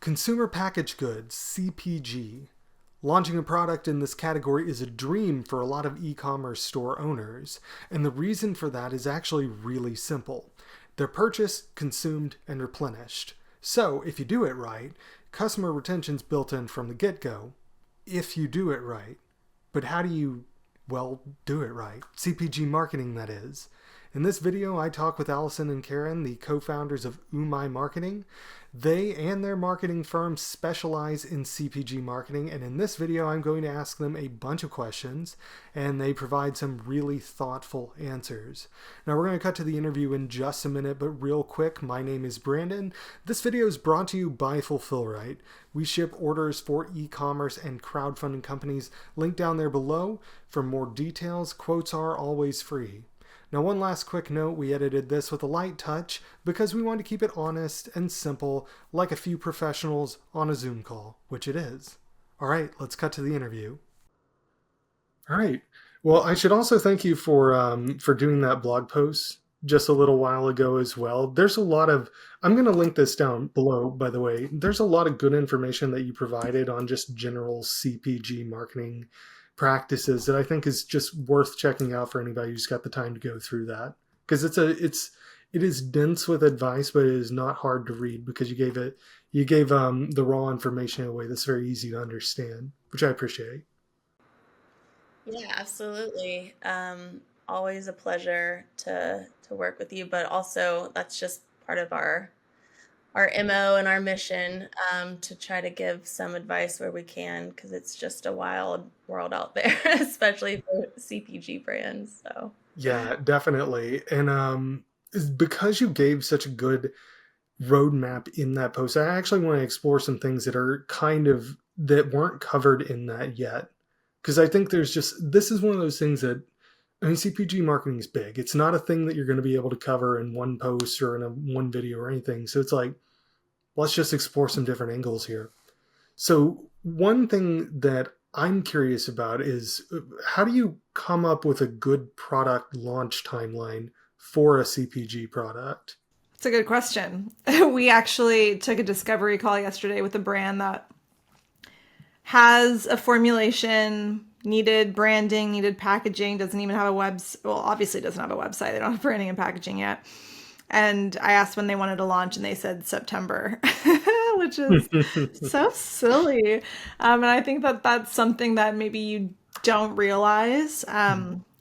Consumer packaged goods, CPG. Launching a product in this category is a dream for a lot of e-commerce store owners, and the reason for that is actually really simple. They're purchased, consumed, and replenished. So, if you do it right, customer retention's built in from the get-go, if you do it right. But how do you, do it right? CPG marketing, that is. In this video, I talk with Alison and Karin, the co-founders of UMAI Marketing. They and their marketing firm specialize in CPG marketing, and in this video, I'm going to ask them a bunch of questions, and they provide some really thoughtful answers. Now, we're going to cut to the interview in just a minute, but real quick, my name is Brandon. This video is brought to you by Fulfillrite. We ship orders for e-commerce and crowdfunding companies. Link down there below. For more details, quotes are always free. Now, one last quick note, we edited this with a light touch because we wanted to keep it honest and simple, like a few professionals on a Zoom call, which it is. All right, let's cut to the interview. All right. Well, I should also thank you for doing that blog post just a little while ago as well. There's a lot of, I'm going to link this down below, by the way. There's a lot of good information that you provided on just general CPG marketing practices that I think is just worth checking out for anybody who's got the time to go through that, because it is dense with advice, but it is not hard to read because you gave the raw information away that's very easy to understand, which I appreciate. Yeah, absolutely. Always a pleasure to work with you, but also that's just part of our MO and our mission, to try to give some advice where we can, because it's just a wild world out there, especially for CPG brands. So Yeah, definitely. And because you gave such a good roadmap in that post, I actually want to explore some things that weren't covered in that yet. Because I think this is one of those things that, I mean, CPG marketing is big. It's not a thing that you're going to be able to cover in one post or in one video or anything. So it's like, let's just explore some different angles here. So one thing that I'm curious about is, how do you come up with a good product launch timeline for a CPG product? It's a good question. We actually took a discovery call yesterday with a brand that has a formulation, needed branding, needed packaging, doesn't even have obviously doesn't have a website. They don't have branding and packaging yet. And I asked when they wanted to launch, and they said September, which is so silly. And I think that that's something that maybe you don't realize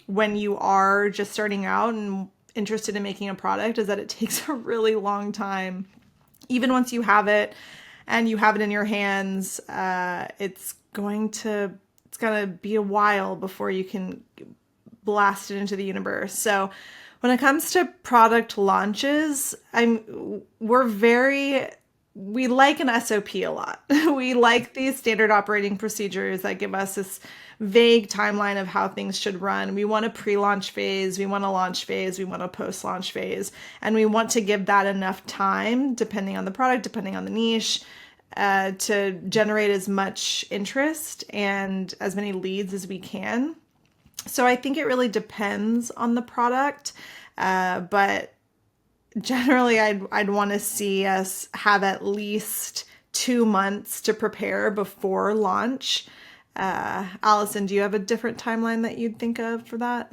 when you are just starting out and interested in making a product, is that it takes a really long time. Even once you have it and you have it in your hands, it's going to be a while before you can blast it into the universe. So when it comes to product launches, we like an SOP a lot. We like these standard operating procedures that give us this vague timeline of how things should run. We want a pre-launch phase, we want a launch phase, we want a post-launch phase, and we want to give that enough time, depending on the product, depending on the niche, to generate as much interest and as many leads as we can. So I think it really depends on the product, but generally I'd want to see us have at least 2 months to prepare before launch. Alison, do you have a different timeline that you'd think of for that?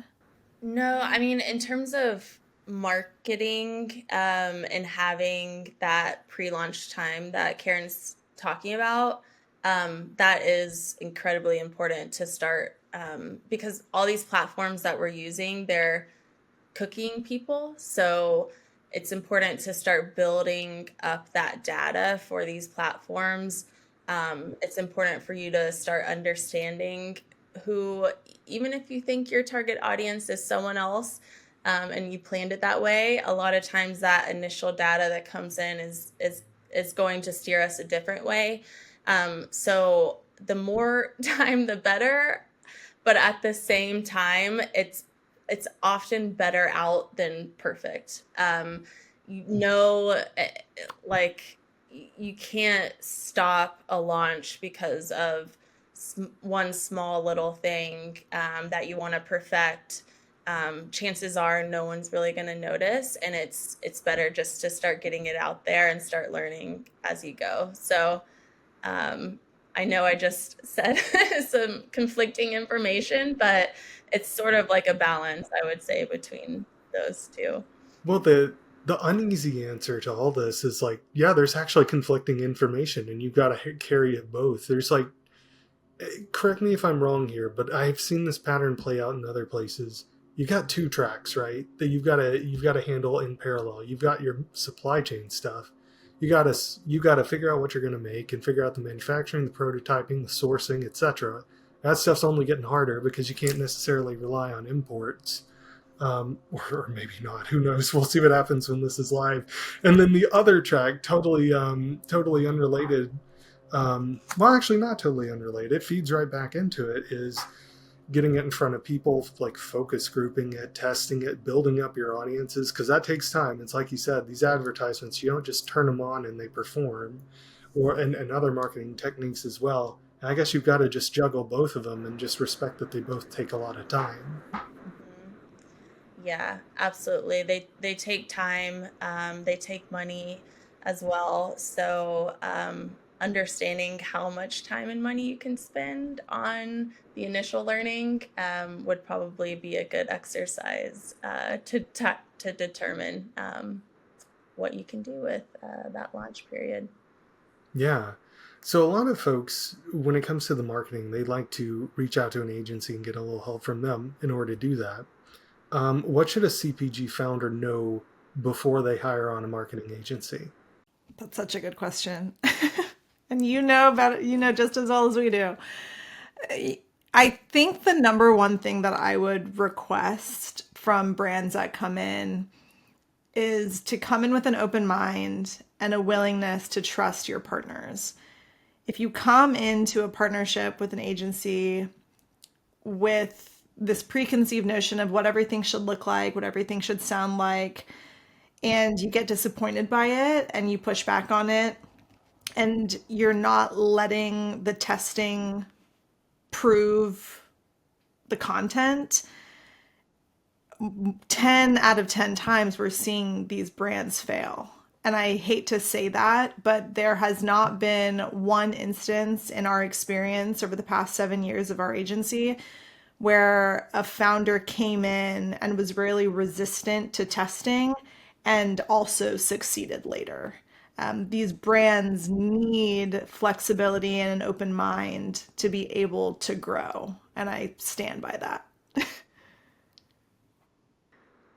no, I mean, in terms of marketing, and having that pre-launch time that Karen's talking about, that is incredibly important to start, because all these platforms that we're using, they're cooking people. So it's important to start building up that data for these platforms. It's important for you to start understanding who, even if you think your target audience is someone else, and you planned it that way, a lot of times that initial data that comes in is going to steer us a different way. So the more time, the better. But at the same time, it's often better out than perfect. Like, you can't stop a launch because of one small little thing that you want to perfect. chances are no one's really going to notice, and it's better just to start getting it out there and start learning as you go. So I know I just said some conflicting information, but it's sort of like a balance, I would say, between those two. Well, the uneasy answer to all this is like, yeah, there's actually conflicting information, and you've got to carry it both. There's like, correct me if I'm wrong here, but I've seen this pattern play out in other places. You got two tracks, right? That you've got to handle in parallel. You've got your supply chain stuff. You got to figure out what you're going to make and figure out the manufacturing, the prototyping, the sourcing, etc. That stuff's only getting harder because you can't necessarily rely on imports. Or maybe not. Who knows? We'll see what happens when this is live. And then the other track, totally unrelated. Well, actually, not totally unrelated. It feeds right back into it. Is getting it in front of people, like focus grouping it, testing it, building up your audiences, because that takes time. It's like you said, these advertisements, you don't just turn them on and they perform, and other marketing techniques as well. And I guess you've got to just juggle both of them and just respect that they both take a lot of time. Yeah, absolutely. They take time. They take money as well. So understanding how much time and money you can spend on the initial learning would probably be a good exercise to determine what you can do with that launch period. Yeah. So a lot of folks, when it comes to the marketing, they like to reach out to an agency and get a little help from them in order to do that. What should a CPG founder know before they hire on a marketing agency? That's such a good question. And you know about it, you know just as well as we do. I think the number one thing that I would request from brands that come in is to come in with an open mind and a willingness to trust your partners. If you come into a partnership with an agency with this preconceived notion of what everything should look like, what everything should sound like, and you get disappointed by it and you push back on it, and you're not letting the testing prove the content, 10 out of 10 times we're seeing these brands fail. And I hate to say that, but there has not been one instance in our experience over the past 7 years of our agency where a founder came in and was really resistant to testing and also succeeded later. These brands need flexibility and an open mind to be able to grow, and I stand by that.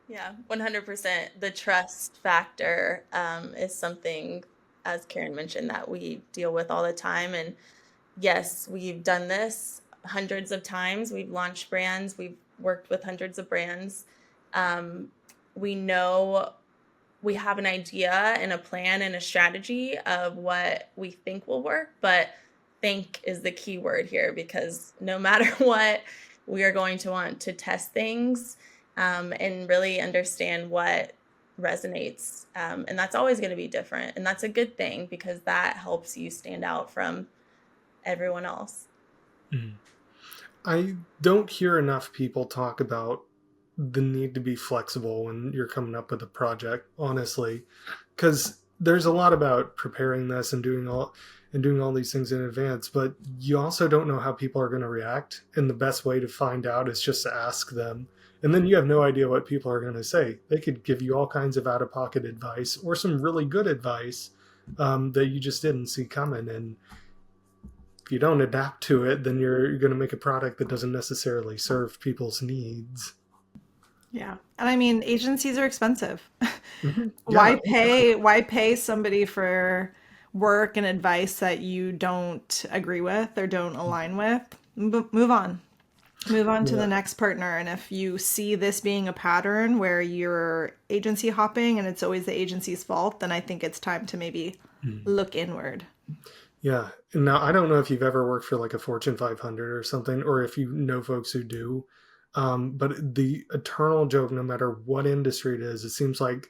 Yeah, 100%. The trust factor is something, as Karen mentioned, that we deal with all the time. And yes, we've done this hundreds of times. We've launched brands, we've worked with hundreds of brands. We know we have an idea and a plan and a strategy of what we think will work, but think is the key word here, because no matter what, we are going to want to test things and really understand what resonates. And that's always going to be different. And that's a good thing, because that helps you stand out from everyone else. I don't hear enough people talk about the need to be flexible when you're coming up with a project, honestly, because there's a lot about preparing this and doing all these things in advance, but you also don't know how people are going to react, and the best way to find out is just to ask them. And then you have no idea what people are going to say. They could give you all kinds of out-of-pocket advice or some really good advice that you just didn't see coming. And if you don't adapt to it, then you're going to make a product that doesn't necessarily serve people's needs. Yeah. And I mean, agencies are expensive. Mm-hmm. Why pay somebody for work and advice that you don't agree with or don't align with? Move on. Move on to the next partner. And if you see this being a pattern where you're agency hopping and it's always the agency's fault, then I think it's time to maybe look inward. Yeah. Now, I don't know if you've ever worked for like a Fortune 500 or something, or if you know folks who do. But the eternal joke, no matter what industry it is, it seems like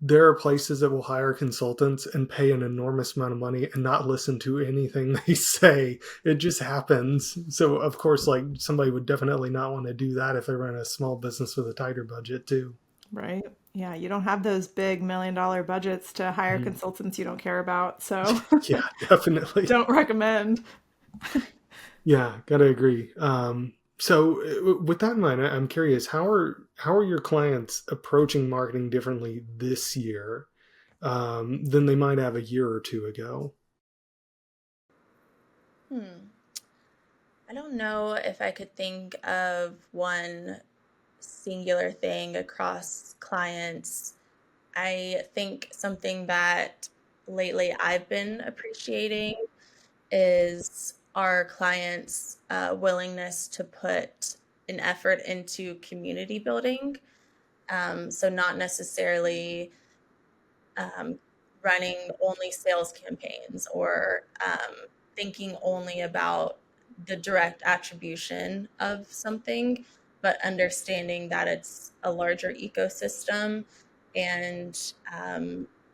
there are places that will hire consultants and pay an enormous amount of money and not listen to anything they say. It just happens. So of course, like, somebody would definitely not want to do that if they run a small business with a tighter budget too. Right. Yeah, you don't have those big $1 million budgets to hire Mhm. consultants you don't care about, so Yeah, definitely. don't recommend. Yeah, gotta agree. So with that in mind, I'm curious, how are your clients approaching marketing differently this year than they might have a year or two ago? Hmm. I don't know if I could think of one singular thing across clients. I think something that lately I've been appreciating is our clients' willingness to put an effort into community building. So, not necessarily um, running only sales campaigns or thinking only about the direct attribution of something, but understanding that it's a larger ecosystem and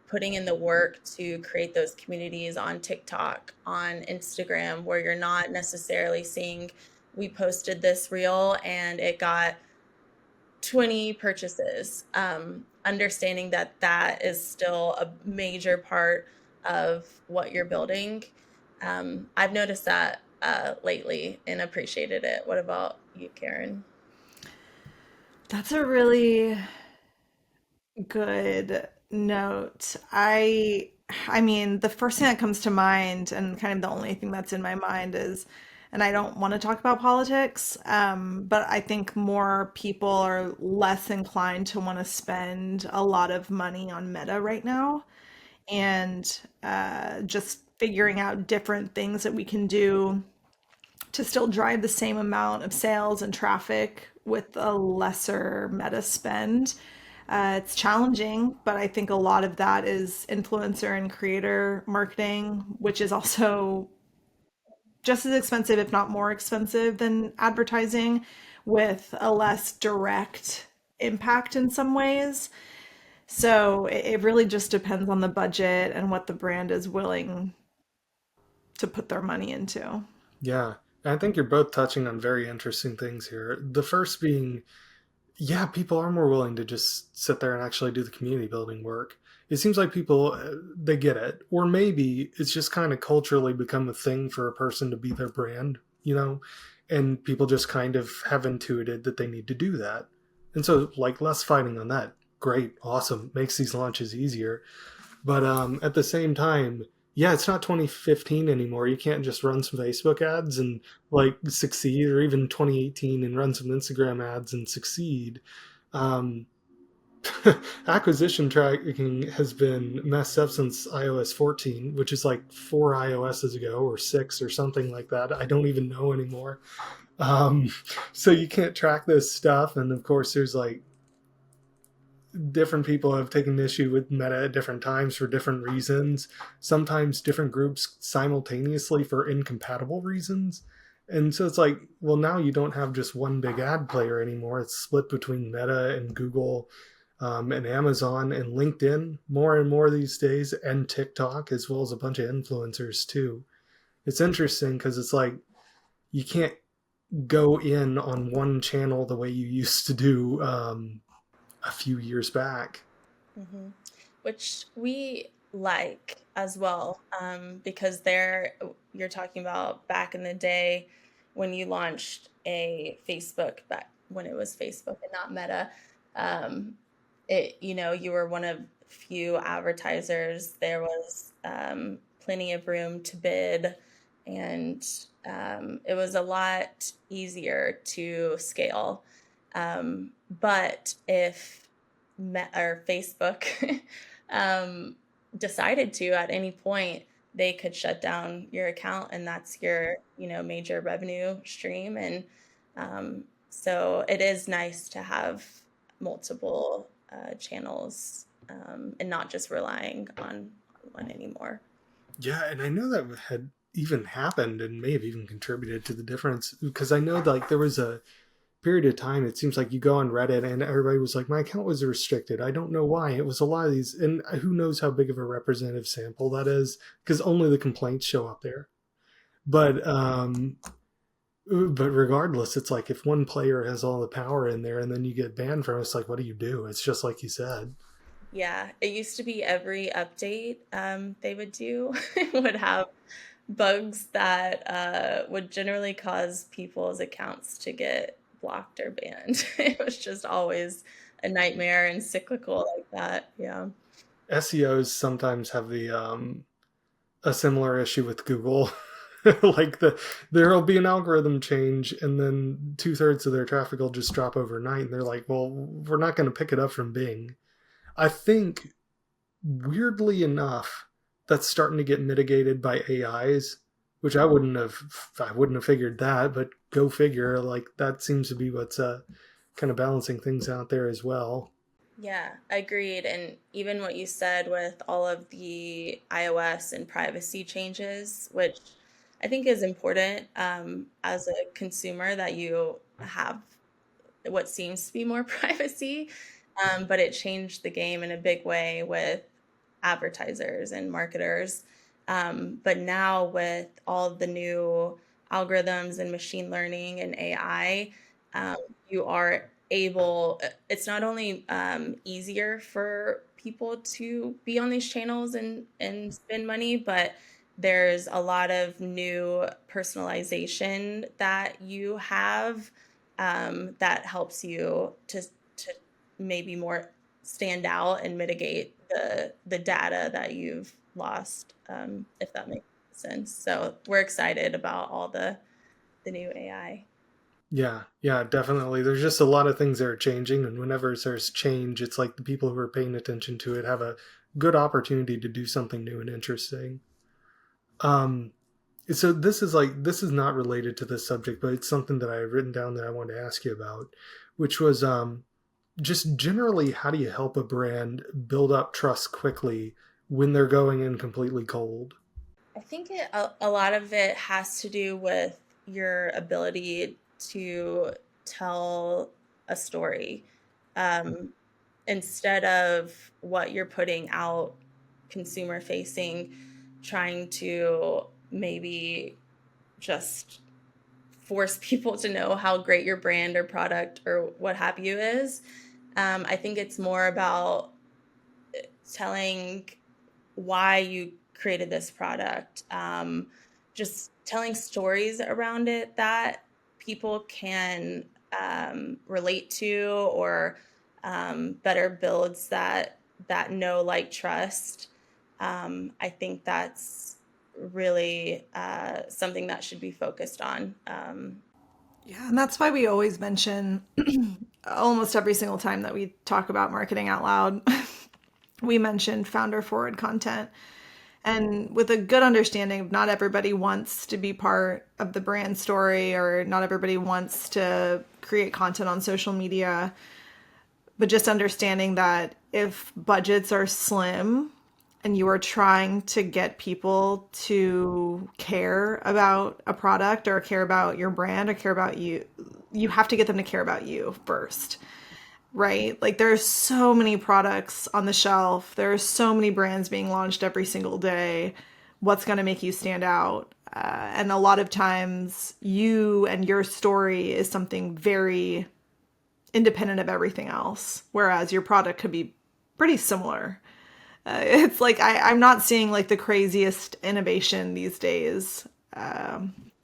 putting in the work to create those communities on TikTok, on Instagram, where you're not necessarily seeing we posted this reel and it got 20 purchases. Understanding that that is still a major part of what you're building. I've noticed that lately and appreciated it. What about you, Karen? That's a really good note. I mean, the first thing that comes to mind, and kind of the only thing that's in my mind is, and I don't want to talk about politics, but I think more people are less inclined to want to spend a lot of money on Meta right now, and just figuring out different things that we can do to still drive the same amount of sales and traffic with a lesser Meta spend. It's challenging, but I think a lot of that is influencer and creator marketing, which is also just as expensive, if not more expensive, than advertising, with a less direct impact in some ways. So it really just depends on the budget and what the brand is willing to put their money into. Yeah, I think you're both touching on very interesting things here. The first being, yeah, people are more willing to just sit there and actually do the community building work. It seems like people, they get it. Or maybe it's just kind of culturally become a thing for a person to be their brand, and people just kind of have intuited that they need to do that. And so, like, less fighting on that. Great, awesome, makes these launches easier. But at the same time, yeah, it's not 2015 anymore. You can't just run some Facebook ads and like succeed, or even 2018 and run some Instagram ads and succeed. Um, Acquisition tracking has been messed up since iOS 14, which is like 4 iOSs ago or 6 or something like that. I don't even know anymore. Um, so you can't track this stuff. And of course, there's like different people have taken issue with Meta at different times for different reasons, sometimes different groups simultaneously for incompatible reasons. And so it's like, well, now you don't have just one big ad player anymore. It's split between Meta and Google, and Amazon and LinkedIn more and more these days, and TikTok, as well as a bunch of influencers too. It's interesting because it's like you can't go in on one channel the way you used to do a few years back. Hmm. Which we like as well, because there you're talking about back in the day when you launched a Facebook, back when it was Facebook and not Meta. Um, you were one of few advertisers. There was plenty of room to bid, and it was a lot easier to scale. But if or Facebook um, decided to at any point, they could shut down your account, and that's your major revenue stream. And so it is nice to have multiple channels, and not just relying on one anymore. Yeah, and I know that had even happened and may have even contributed to the difference, because I know like there was a period of time, it seems like you go on Reddit and everybody was like, my account was restricted. I don't know why. It was a lot of these, and who knows how big of a representative sample that is, because only the complaints show up there. But regardless, it's like if one player has all the power in there and then you get banned from it, it's like, what do you do? It's just like you said. Yeah, it used to be every update they would do would have bugs that would generally cause people's accounts to get blocked or banned. It was just always a nightmare and cyclical like that. Yeah. SEOs sometimes have the a similar issue with Google. Like there'll be an algorithm change and then 2/3 of their traffic will just drop overnight and they're like, well, we're not going to pick it up from Bing. I think weirdly enough, that's starting to get mitigated by AIs, which I wouldn't have figured that, but go figure, like that seems to be what's kind of balancing things out there as well. Yeah, agreed. And even what you said with all of the iOS and privacy changes, which I think is important as a consumer that you have what seems to be more privacy, but it changed the game in a big way with advertisers and marketers. But now with all of the new algorithms and machine learning and AI, you are able, it's not only easier for people to be on these channels and spend money, but there's a lot of new personalization that you have that helps you to maybe more stand out and mitigate the data that you've lost, if that makes sense. So we're excited about all the new AI. Yeah, definitely. There's just a lot of things that are changing, and whenever there's change, it's like the people who are paying attention to it have a good opportunity to do something new and interesting. Um, so this is not related to this subject, but it's something that I have written down that I wanted to ask you about, which was just generally how do you help a brand build up trust quickly when they're going in completely cold? I think a lot of it has to do with your ability to tell a story um, instead of what you're putting out consumer facing, trying to maybe just force people to know how great your brand or product or what have you is. I think it's more about telling why you created this product, just telling stories around it that people can relate to, or better builds that know, like, trust. I think that's really something that should be focused on. Yeah, and that's why we always mention almost every single time that we talk about marketing out loud, we mention founder forward content. And with a good understanding of not everybody wants to be part of the brand story, or not everybody wants to create content on social media, but just understanding that if budgets are slim and you are trying to get people to care about a product or care about your brand or care about you, you have to get them to care about you first, right? Like there's so many products on the shelf. There are so many brands being launched every single day. What's going to make you stand out? And a lot of times you and your story is something very independent of everything else, whereas your product could be pretty similar. It's like I'm not seeing like the craziest innovation these days.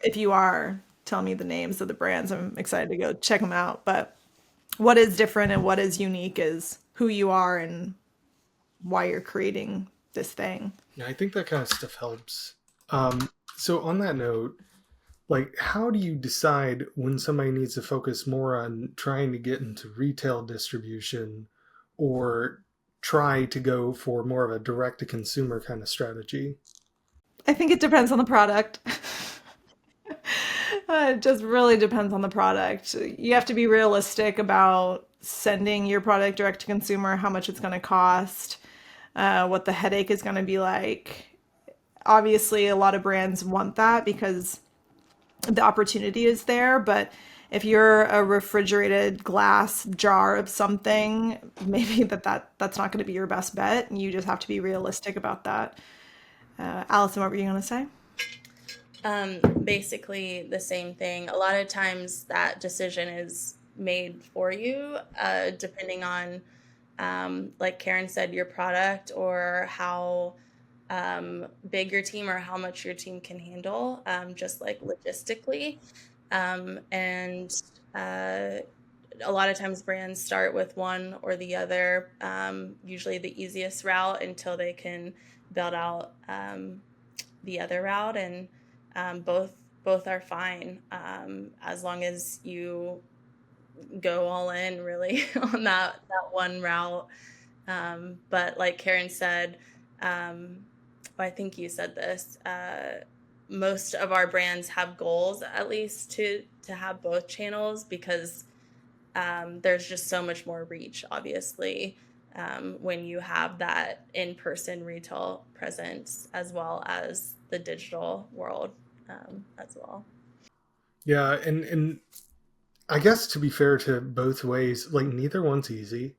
If you are, tell me the names of the brands. I'm excited to go check them out. But what is different and what is unique is who you are and why you're creating this thing. Yeah, I think that kind of stuff helps. So on that note, like how do you decide when somebody needs to focus more on trying to get into retail distribution or try to go for more of a direct to consumer kind of strategy? I think it depends on the product. It just really depends on the product. You have to be realistic about sending your product direct to consumer, how much it's going to cost, what the headache is going to be like. Obviously, a lot of brands want that because the opportunity is there, but If you're a refrigerated glass jar of something, maybe that's not going to be your best bet. You just have to be realistic about that. Allison, what were you going to say? Basically the same thing. A lot of times that decision is made for you, depending on, like Karen said, your product or how big your team or how much your team can handle, just like logistically. And a lot of times brands start with one or the other, usually the easiest route until they can build out the other route, and both are fine, as long as you go all in really on that one route. But like Karen said, I think you said this, most of our brands have goals at least to have both channels, because there's just so much more reach, obviously, when you have that in-person retail presence as well as the digital world, as well. Yeah, and I guess to be fair to both ways, like neither one's easy.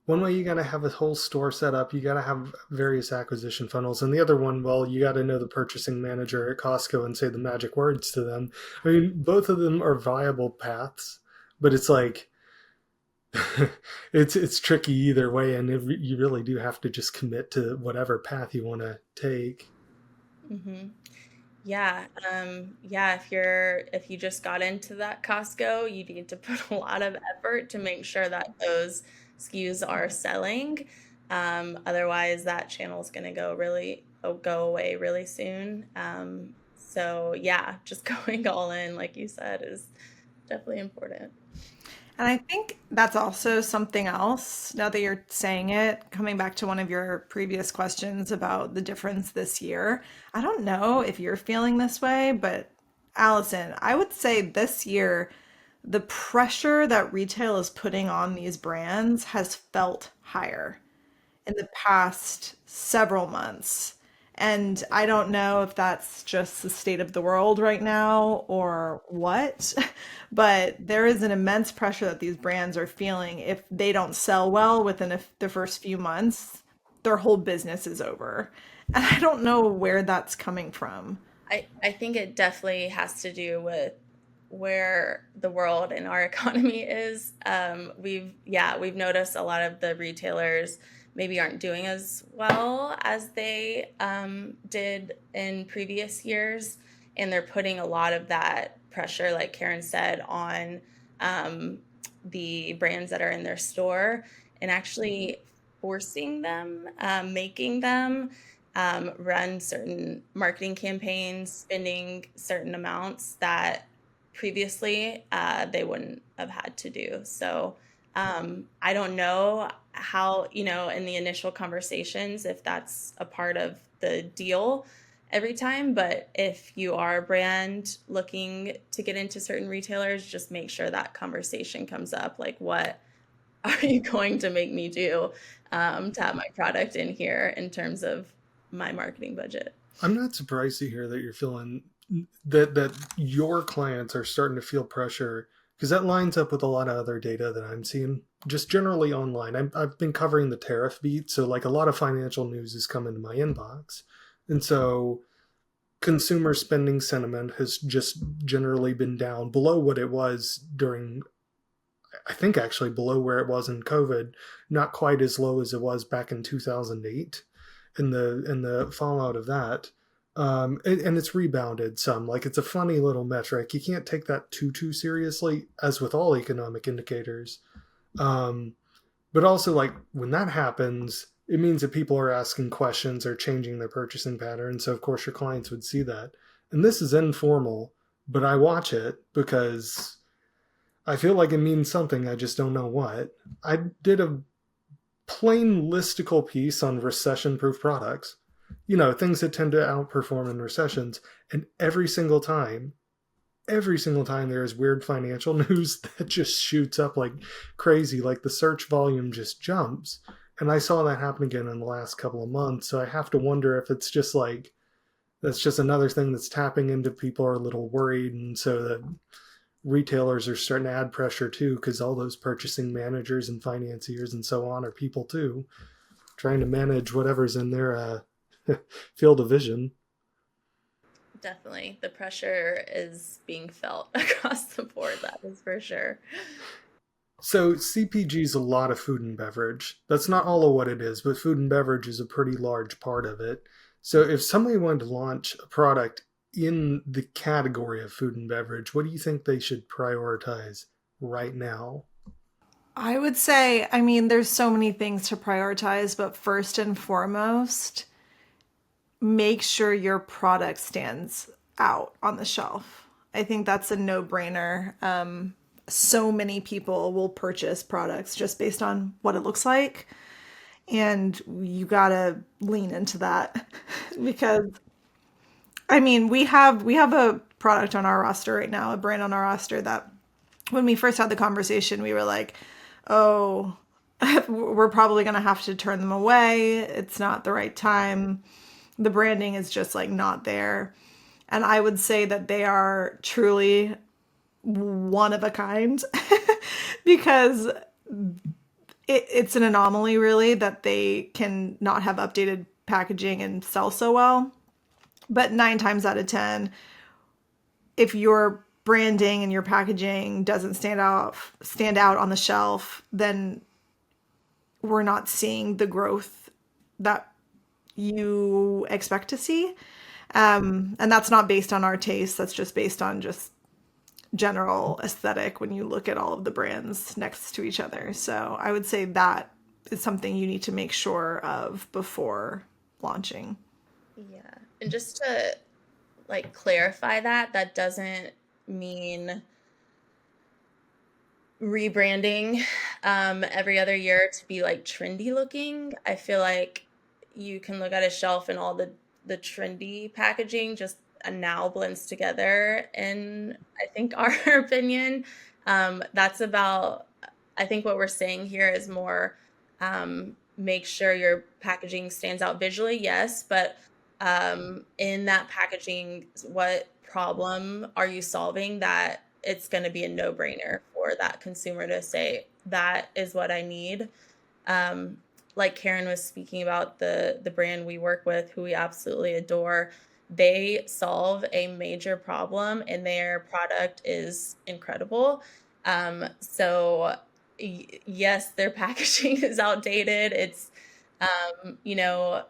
One way you got to have a whole store set up, you got to have various acquisition funnels, and the other one, well, you got to know the purchasing manager at Costco and say the magic words to them. I mean, both of them are viable paths, but it's like it's tricky either way, and you really do have to just commit to whatever path you want to take. Hmm. Yeah, yeah, if you just got into that Costco, you need to put a lot of effort to make sure that those SKUs are selling. Otherwise, that channel is going to go away really soon. So yeah, just going all in, like you said, is definitely important. And I think that's also something else, now that you're saying it, coming back to one of your previous questions about the difference this year. I don't know if you're feeling this way, but Allison, I would say this year, the pressure that retail is putting on these brands has felt higher in the past several months. And I don't know if that's just the state of the world right now or what, but there is an immense pressure that these brands are feeling. If they don't sell well within the first few months, their whole business is over. And I don't know where that's coming from. I think it definitely has to do with where the world and our economy is. We've noticed a lot of the retailers maybe aren't doing as well as they did in previous years, and they're putting a lot of that pressure, like Karen said, on um, the brands that are in their store, and actually forcing them, making them run certain marketing campaigns, spending certain amounts that previously they wouldn't have had to do. So I don't know how, in the initial conversations, if that's a part of the deal every time, but if you are a brand looking to get into certain retailers, just make sure that conversation comes up. Like, what are you going to make me do to have my product in here in terms of my marketing budget? I'm not surprised to hear that you're feeling that your clients are starting to feel pressure, because that lines up with a lot of other data that I'm seeing just generally online. I've been covering the tariff beat, so like a lot of financial news is coming to my inbox, and so consumer spending sentiment has just generally been down below what it was during, I think actually below where it was in COVID, not quite as low as it was back in 2008 in the fallout of that. And it's rebounded some. Like, it's a funny little metric. You can't take that too seriously, as with all economic indicators. Um, but also, like, when that happens, it means that people are asking questions or changing their purchasing patterns. So of course your clients would see that. And this is informal, but I watch it because I feel like it means something. I just don't know what. I did a plain listicle piece on recession proof products, things that tend to outperform in recessions. And every single time there is weird financial news that just shoots up like crazy. Like, the search volume just jumps. And I saw that happen again in the last couple of months. So I have to wonder if it's just like, that's just another thing that's tapping into people are a little worried. And so that retailers are starting to add pressure too, because all those purchasing managers and financiers and so on are people too, trying to manage whatever's in their field of vision. Definitely. The pressure is being felt across the board, that is for sure. So CPG is a lot of food and beverage. That's not all of what it is, but food and beverage is a pretty large part of it. So if somebody wanted to launch a product in the category of food and beverage, what do you think they should prioritize right now? I would say, I mean, there's so many things to prioritize, but first and foremost, make sure your product stands out on the shelf. I think that's a no-brainer. So many people will purchase products just based on what it looks like, and you gotta lean into that because I mean we have a product on our roster right now, a brand on our roster that when we first had the conversation, we were like, oh, we're probably going to have to turn them away. It's not the right time. The branding is just like not there. And I would say that they are truly one of a kind because it's an anomaly, really, that they can not have updated packaging and sell so well. But 9 times out of 10, if your branding and your packaging doesn't stand out on the shelf, then we're not seeing the growth that you expect to see. And that's not based on our taste. That's just based on just general aesthetic when you look at all of the brands next to each other. So I would say that is something you need to make sure of before launching. Yeah. And just to like clarify that, that doesn't mean rebranding every other year to be like trendy looking. I feel like you can look at a shelf and all the trendy packaging just now blends together, in I think our opinion. That's about, I think what we're saying here is more make sure your packaging stands out visually, yes, but in that packaging, what problem are you solving that it's going to be a no-brainer for that consumer to say, that is what I need. Like Karin was speaking about, the brand we work with, who we absolutely adore, they solve a major problem and their product is incredible. So yes, their packaging is outdated. It's, you know,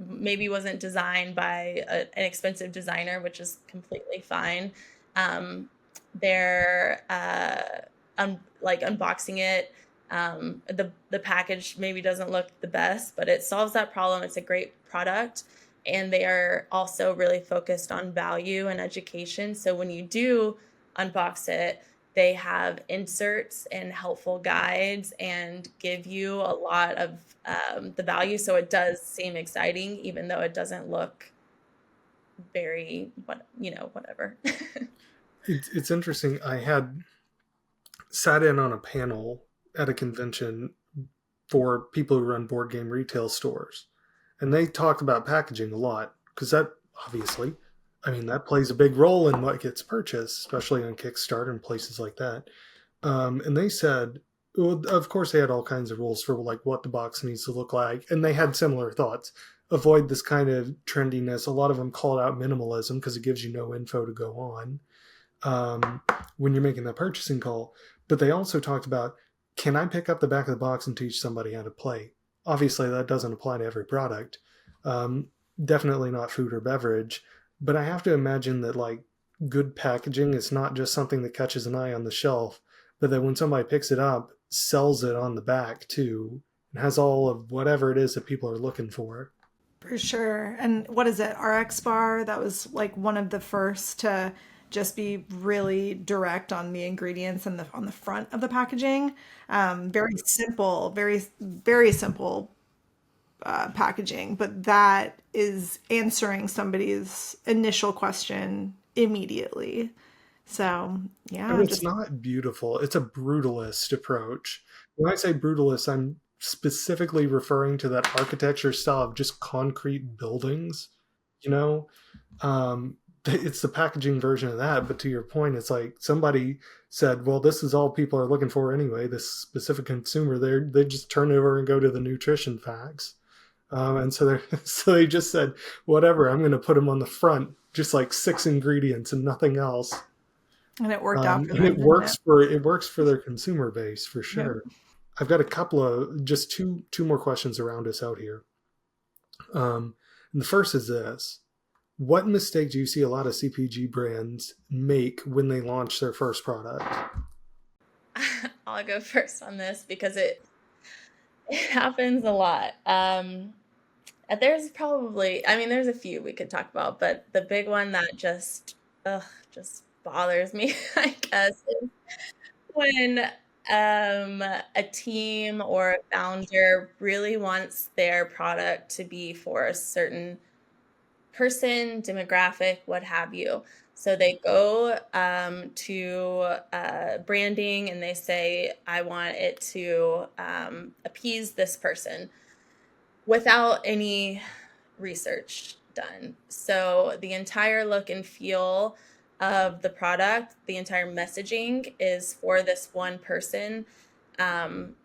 maybe wasn't designed by an expensive designer, which is completely fine. They're like unboxing it. The package maybe doesn't look the best, but it solves that problem. It's a great product. And they are also really focused on value and education. So when you do unbox it, they have inserts and helpful guides and give you a lot of the value. So it does seem exciting, even though it doesn't look very, whatever. It's interesting. I had sat in on a panel at a convention for people who run board game retail stores. And they talked about packaging a lot because that obviously, I mean, that plays a big role in what gets purchased, especially on Kickstarter and places like that. And they said, well, of course, they had all kinds of rules for like what the box needs to look like. And they had similar thoughts. Avoid this kind of trendiness. A lot of them called out minimalism because it gives you no info to go on when you're making that purchasing call. But they also talked about, can I pick up the back of the box and teach somebody how to play? Obviously, that doesn't apply to every product. Definitely not food or beverage. But I have to imagine that like good packaging is not just something that catches an eye on the shelf, but that when somebody picks it up, sells it on the back too, and has all of whatever it is that people are looking for. For sure. And what is it? RX Bar, that was like one of the first to just be really direct on the ingredients and on the front of the packaging. Very simple, very, very simple packaging, but that is answering somebody's initial question immediately. So, yeah, And it's just not beautiful. It's a brutalist approach. When I say brutalist, I'm specifically referring to that architecture style of just concrete buildings, you know? it's the packaging version of that. But to your point, it's like somebody said, well, this is all people are looking for anyway, this specific consumer. They just turn over and go to the nutrition facts. And so so they just said, whatever, I'm going to put them on the front, just like 6 ingredients and nothing else. And it worked out for And them. it works for their consumer base for sure. Yep. I've got a couple of just two more questions to round us out here. And the first is this: what mistake do you see a lot of CPG brands make when they launch their first product? I'll go first on this because it happens a lot. There's probably, there's a few we could talk about, but the big one that just bothers me, I guess, is when a team or a founder really wants their product to be for a certain person, demographic, what have you. So they go to branding and they say, I want it to appease this person without any research done. So the entire look and feel of the product, the entire messaging is for this one person. And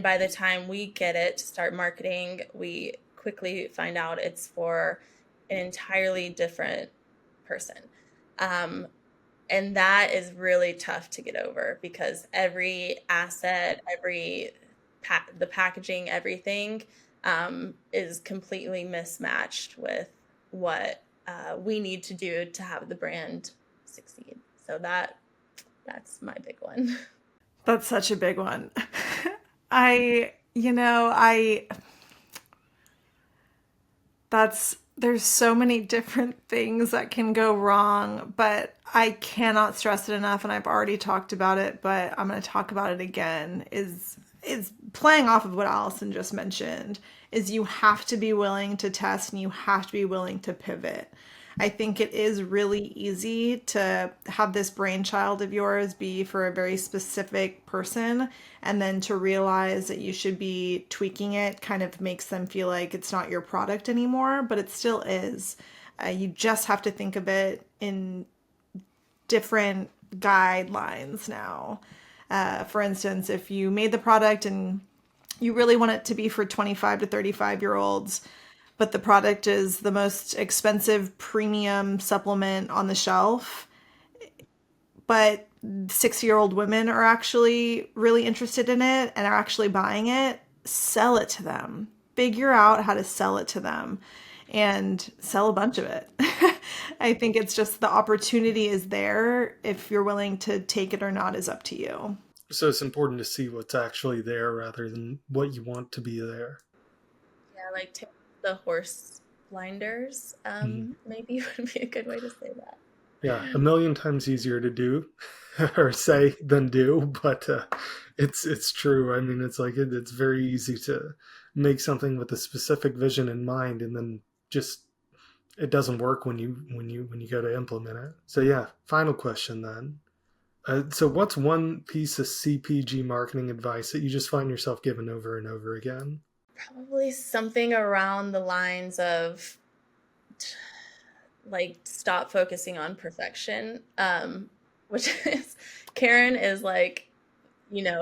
by the time we get it to start marketing, we quickly find out it's for an entirely different person. And that is really tough to get over because every asset, the packaging, everything is completely mismatched with what we need to do to have the brand succeed. So that's my big one. That's such a big one. There's so many different things that can go wrong, but I cannot stress it enough, and I've already talked about it, but I'm going to talk about it again, is playing off of what Alison just mentioned, is you have to be willing to test and you have to be willing to pivot. I think it is really easy to have this brainchild of yours be for a very specific person, and then to realize that you should be tweaking it kind of makes them feel like it's not your product anymore, but it still is. You just have to think of it in different guidelines now. For instance, if you made the product and you really want it to be for 25 to 35-year-olds, but the product is the most expensive premium supplement on the shelf, but 60-year-old women are actually really interested in it and are actually buying it, sell it to them. Figure out how to sell it to them and sell a bunch of it. I think it's just the opportunity is there. If you're willing to take it or not is up to you. So it's important to see what's actually there rather than what you want to be there. Yeah, like take the horse blinders, maybe would be a good way to say that. Yeah, a million times easier to do or say than do, but it's true. I mean, it's like it's very easy to make something with a specific vision in mind, and then just it doesn't work when you go to implement it. So yeah, final question then. So what's one piece of CPG marketing advice that you just find yourself giving over and over again? Probably something around the lines of like stop focusing on perfection, which is Karin is like,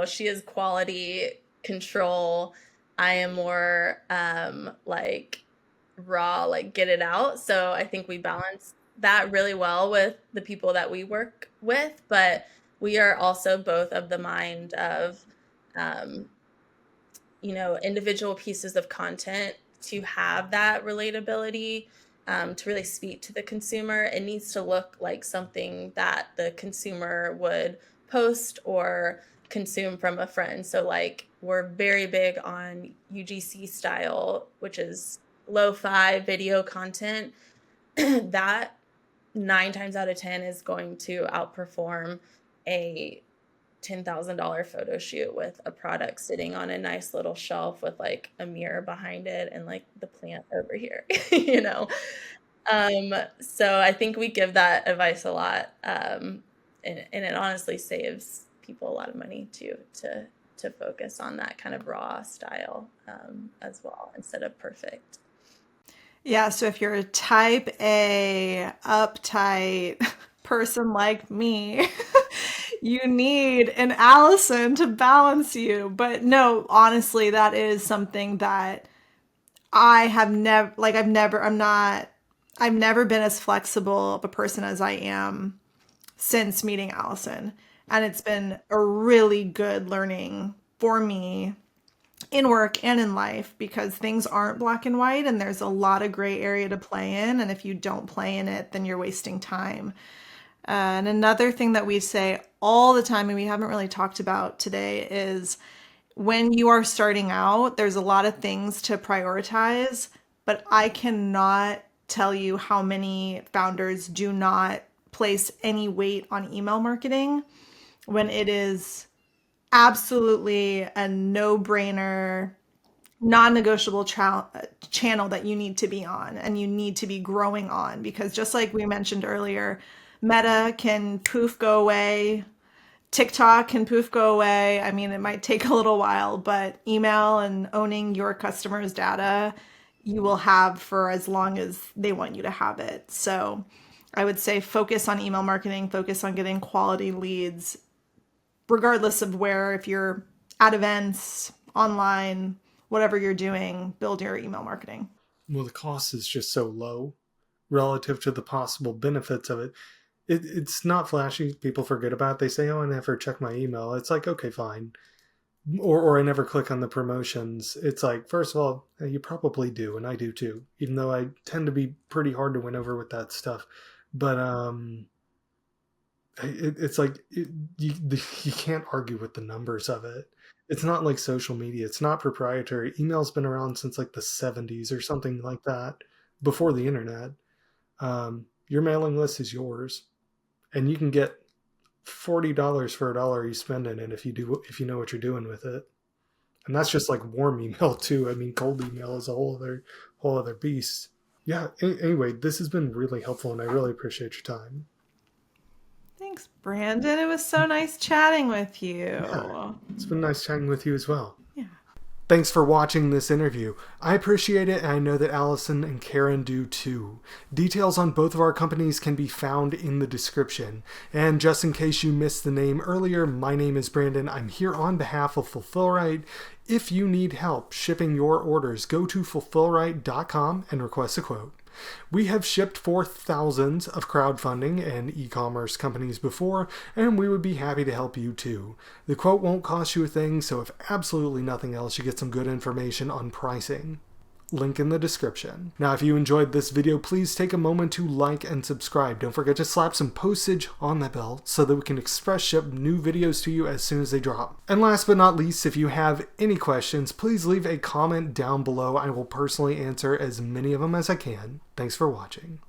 she is quality control. I am more like raw, like get it out. So I think we balance that really well with the people that we work with, but we are also both of the mind of individual pieces of content to have that relatability, to really speak to the consumer. It needs to look like something that the consumer would post or consume from a friend. So like we're very big on UGC style, which is lo-fi video content. That 9 times out of 10 is going to outperform a $10,000 photo shoot with a product sitting on a nice little shelf with like a mirror behind it and like the plant over here, So I think we give that advice a lot, and it honestly saves people a lot of money too, to focus on that kind of raw style as well instead of perfect. Yeah, so if you're a type A, uptight person like me, you need an Allison to balance you. But no, honestly, that is something that I have never, like, I've never been as flexible of a person as I am since meeting Allison. And it's been a really good learning for me in work and in life because things aren't black and white and there's a lot of gray area to play in. And if you don't play in it, then you're wasting time. And another thing that we say all the time and we haven't really talked about today is when you are starting out, there's a lot of things to prioritize, but I cannot tell you how many founders do not place any weight on email marketing when it is absolutely a no-brainer, non-negotiable channel that you need to be on and you need to be growing on because just like we mentioned earlier, Meta can poof go away. TikTok can poof go away. I mean, it might take a little while, but email and owning your customers' data you will have for as long as they want you to have it. So I would say focus on email marketing, focus on getting quality leads, regardless of where, if you're at events, online, whatever you're doing, build your email marketing. Well, the cost is just so low relative to the possible benefits of it. It's not flashy. People forget about it. They say, oh, I never check my email. It's like, okay, fine. Or I never click on the promotions. It's like, first of all, you probably do, and I do too, even though I tend to be pretty hard to win over with that stuff. But it's like, you can't argue with the numbers of it. It's not like social media. It's not proprietary. Email's been around since like the 70s or something like that, before the internet. Your mailing list is yours. And you can get $40 for $1 you spend in it if you know what you're doing with it. And that's just like warm email too. I mean, cold email is a whole other beast. Yeah. Anyway, this has been really helpful, and I really appreciate your time. Thanks, Brandon. It was so nice chatting with you. Yeah, it's been nice chatting with you as well. Yeah. Thanks for watching this interview. I appreciate it, and I know that Alison and Karin do too. Details on both of our companies can be found in the description. And just in case you missed the name earlier, my name is Brandon. I'm here on behalf of Fulfillrite. If you need help shipping your orders, go to fulfillrite.com and request a quote. We have shipped for thousands of crowdfunding and e-commerce companies before, and we would be happy to help you too. The quote won't cost you a thing, so if absolutely nothing else, you get some good information on pricing. Link in the description. Now, if you enjoyed this video, please take a moment to like and subscribe. Don't forget to slap some postage on the bell so that we can express ship new videos to you as soon as they drop. And last but not least, if you have any questions, please leave a comment down below. I will personally answer as many of them as I can. Thanks for watching.